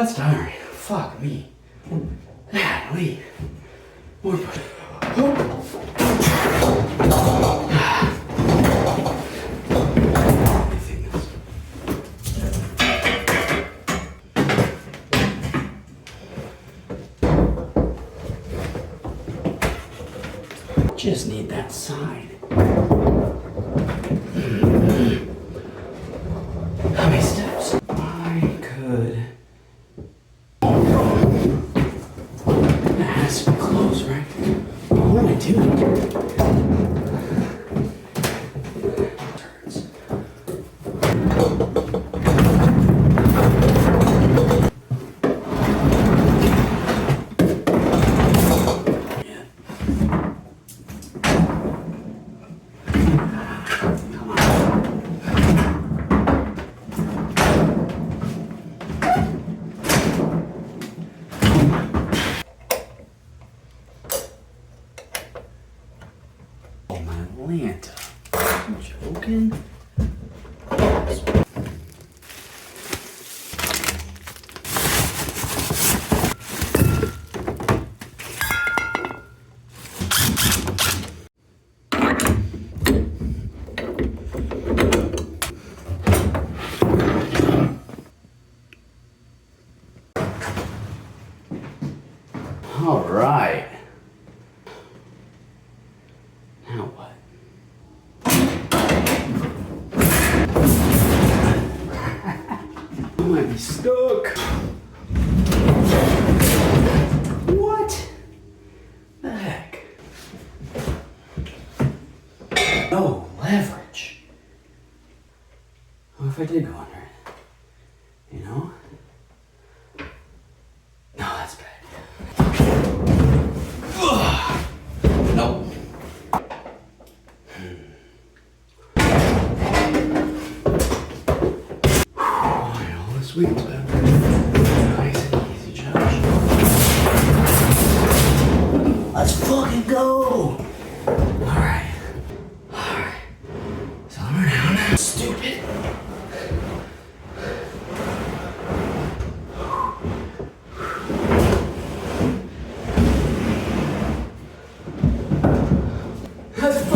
that's tiring. Fuck me. Golly. More push. Just need that side. How many steps? I could. That has to be close, right? What am I doing? Oh, my Atlanta. Are you joking? All right. Now what? I might be stuck. What the heck? No leverage. What if I did go under it? You know? No, that's bad. Nope. All this week's been nice and easy, Josh. Let's fucking go! Alright. Alright. Slow her down. Stupid. Let's